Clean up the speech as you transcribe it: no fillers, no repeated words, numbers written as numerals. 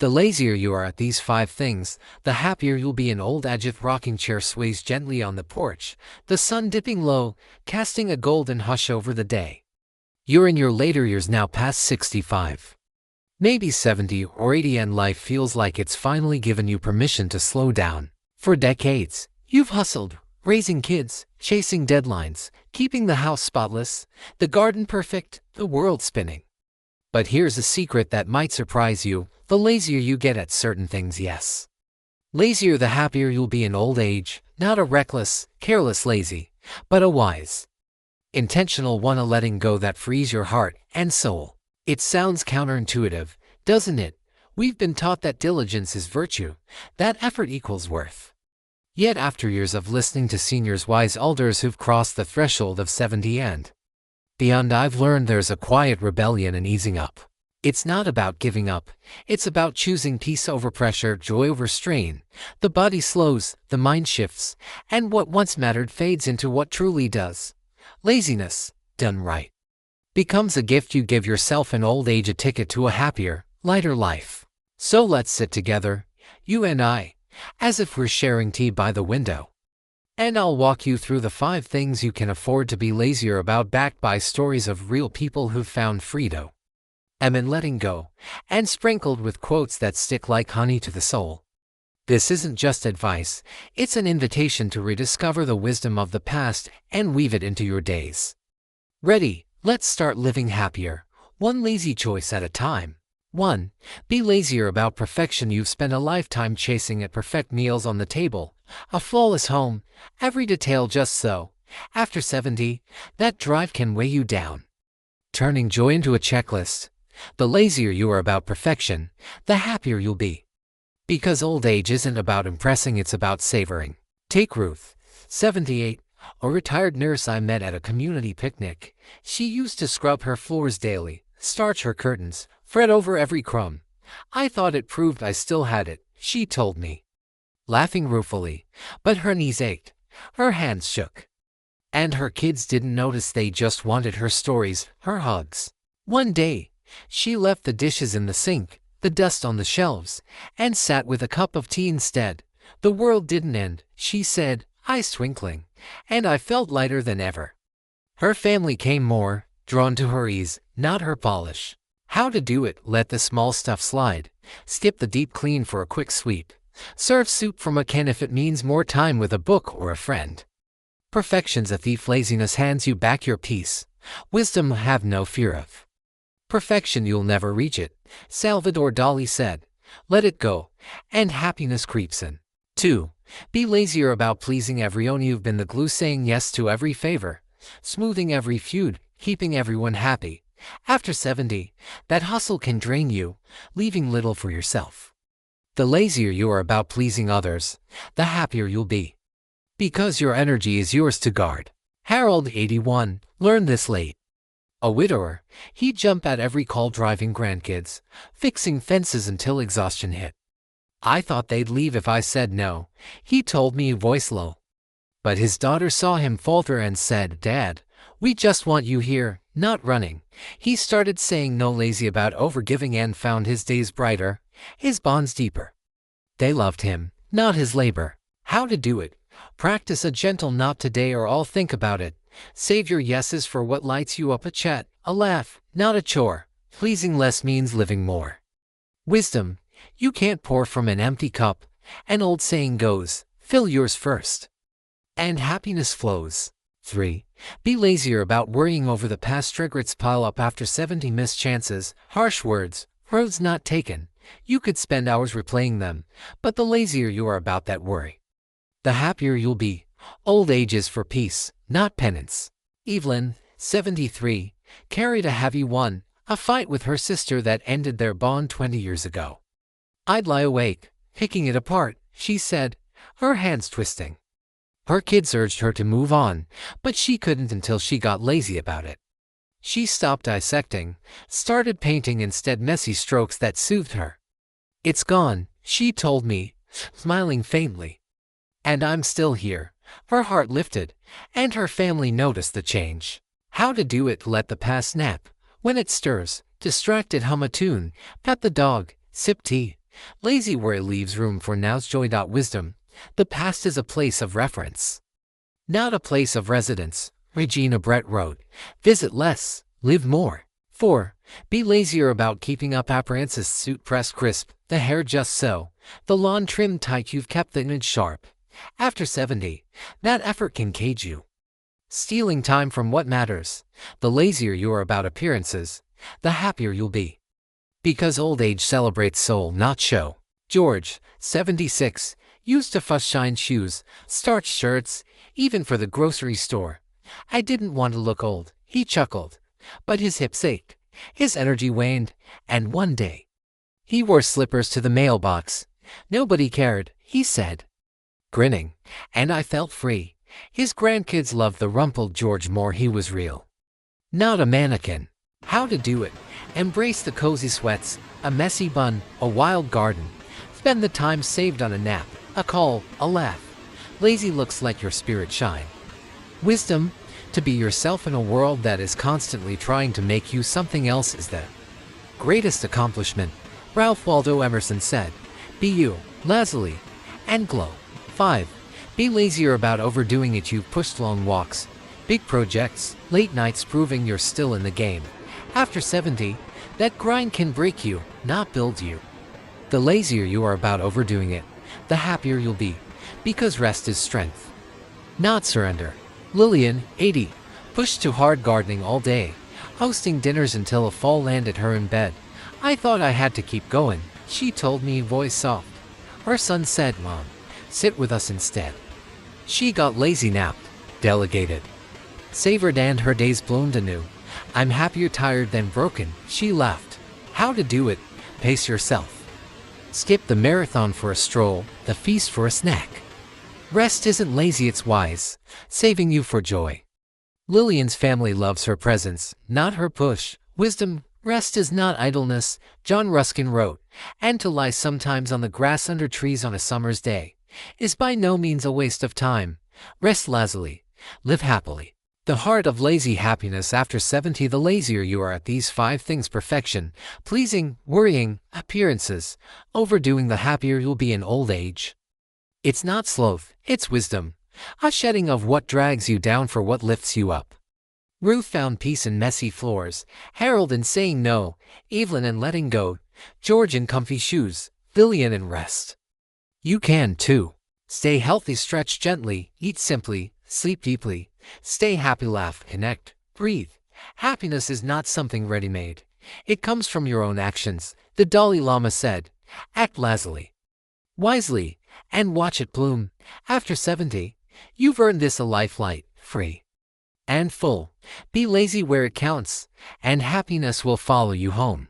The lazier you are at these 5 things, the happier you'll be. An old aged rocking chair sways gently on the porch, the sun dipping low, casting a golden hush over the day. You're in your later years now, past 65. Maybe 70 or 80, and life feels like it's finally given you permission to slow down. For decades, you've hustled, raising kids, chasing deadlines, keeping the house spotless, the garden perfect, the world spinning. But here's a secret that might surprise you: the lazier you get at certain things, yes, lazier, the happier you'll be in old age. Not a reckless, careless lazy, but a wise, intentional one, a letting go that frees your heart and soul. It sounds counterintuitive, doesn't it? We've been taught that diligence is virtue, that effort equals worth. Yet after years of listening to seniors, wise elders who've crossed the threshold of 70 and beyond, I've learned there's a quiet rebellion in easing up. It's not about giving up, it's about choosing peace over pressure, joy over strain. The body slows, the mind shifts, and what once mattered fades into what truly does. Laziness, done right, becomes a gift you give yourself in old age, a ticket to a happier, lighter life. So let's sit together, you and I, as if we're sharing tea by the window. And I'll walk you through the 5 things you can afford to be lazier about, backed by stories of real people who've found freedom in letting go, and sprinkled with quotes that stick like honey to the soul. This isn't just advice, it's an invitation to rediscover the wisdom of the past and weave it into your days. Ready? Let's start living happier, one lazy choice at a time. 1. Be lazier about perfection. You've spent a lifetime chasing at perfect meals on the table, a flawless home, every detail just so. After 70, that drive can weigh you down, turning joy into a checklist. The lazier you are about perfection, the happier you'll be. Because old age isn't about impressing, it's about savoring. Take Ruth, 78, a retired nurse I met at a community picnic. She used to scrub her floors daily, starch her curtains, fret over every crumb. I thought it proved I still had it, she told me, laughing ruefully. But her knees ached, her hands shook, and her kids didn't notice. They just wanted her stories, her hugs. One day, she left the dishes in the sink, the dust on the shelves, and sat with a cup of tea instead. The world didn't end, she said, eyes twinkling, and I felt lighter than ever. Her family came more, drawn to her ease, not her polish. How to do it? Let the small stuff slide. Skip the deep clean for a quick sweep. Serve soup from a can if it means more time with a book or a friend. Perfection's a thief. Laziness hands you back your peace. Wisdom have no fear of perfection. You'll never reach it, Salvador Dali said. Let it go, and happiness creeps in. 2. Be lazier about pleasing everyone. You've been the glue, saying yes to every favor, smoothing every feud, keeping everyone happy. After 70, that hustle can drain you, leaving little for yourself. The lazier you are about pleasing others, the happier you'll be. Because your energy is yours to guard. Harold, 81, learned this late. A widower, he'd jump at every call, driving grandkids, fixing fences until exhaustion hit. I thought they'd leave if I said no, he told me, voice low. But his daughter saw him falter and said, Dad, we just want you here, not running. He started saying no, lazy about overgiving, and found his days brighter, his bonds deeper. They loved him, not his labor. How to do it? Practice a gentle not today, or I'll think about it. Save your yeses for what lights you up, a chat, a laugh, not a chore. Pleasing less means living more. Wisdom, you can't pour from an empty cup. An old saying goes, fill yours first, and happiness flows. 3. Be lazier about worrying over the past. Regrets pile up after 70. Missed chances, harsh words, roads not taken. You could spend hours replaying them, but the lazier you are about that worry, the happier you'll be. Old age is for peace, not penance. Evelyn, 73, carried a heavy one, a fight with her sister that ended their bond 20 years ago. I'd lie awake, picking it apart, she said, her hands twisting. Her kids urged her to move on, but she couldn't until she got lazy about it. She stopped dissecting, started painting instead, messy strokes that soothed her. It's gone, she told me, smiling faintly. And I'm still here. Her heart lifted, and her family noticed the change. How to do it? Let the past nap. When it stirs, distracted, hum a tune, pet the dog, sip tea, Lazy where it leaves room for now's joy. Wisdom. The past is a place of reference, not a place of residence. Regina Brett wrote, visit less, live more. 4. Be lazier about keeping up appearances. Suit pressed crisp, the hair just so, the lawn trimmed tight, you've kept the image sharp. After 70, that effort can cage you, stealing time from what matters. The lazier you are about appearances, the happier you'll be. Because old age celebrates soul, not show. George, 76, used to fuss shine shoes, starched shirts, even for the grocery store. I didn't want to look old, he chuckled. But his hips ached, his energy waned, and one day, he wore slippers to the mailbox. Nobody cared, he said, grinning, and I felt free. His grandkids loved the rumpled George more. He was real, not a mannequin. How to do it. Embrace the cozy sweats, a messy bun, a wild garden. Spend the time saved on a nap, a call, a laugh. Lazy looks let your spirit shine. Wisdom. To be yourself in a world that is constantly trying to make you something else is the greatest accomplishment. Ralph Waldo Emerson said, be you, lazily, and glow. 5. Be lazier about overdoing it. You've pushed long walks, big projects, late nights proving you're still in the game. After 70, that grind can break you, not build you. The lazier you are about overdoing it, the happier you'll be, because rest is strength, not surrender. Lillian, 80, pushed too hard gardening all day, hosting dinners until a fall landed her in bed. I thought I had to keep going, she told me, voice soft. Her son said, Mom, sit with us instead. She got lazy, napped, delegated, savored, and her days bloomed anew. I'm happier tired than broken, she laughed. How to do it. Pace yourself. Skip the marathon for a stroll, the feast for a snack. Rest isn't lazy, it's wise, saving you for joy. Lillian's family loves her presence, not her push. Wisdom. Rest is not idleness, John Ruskin wrote, and to lie sometimes on the grass under trees on a summer's day is by no means a waste of time. Rest lazily, live happily. The heart of lazy happiness. After 70, the lazier you are at these 5 things: perfection, pleasing, worrying, appearances, overdoing, the happier you'll be in old age. It's not sloth, it's wisdom, a shedding of what drags you down for what lifts you up. Ruth found peace in messy floors, Harold in saying no, Evelyn in letting go, George in comfy shoes, Lillian in rest. You can too. Stay healthy, stretch gently, eat simply, sleep deeply, stay happy, laugh, connect, breathe. Happiness is not something ready-made. It comes from your own actions. The Dalai Lama said, act lazily, wisely, and watch it bloom. After 70, you've earned this: a life light, free, and full. Be lazy where it counts, and happiness will follow you home.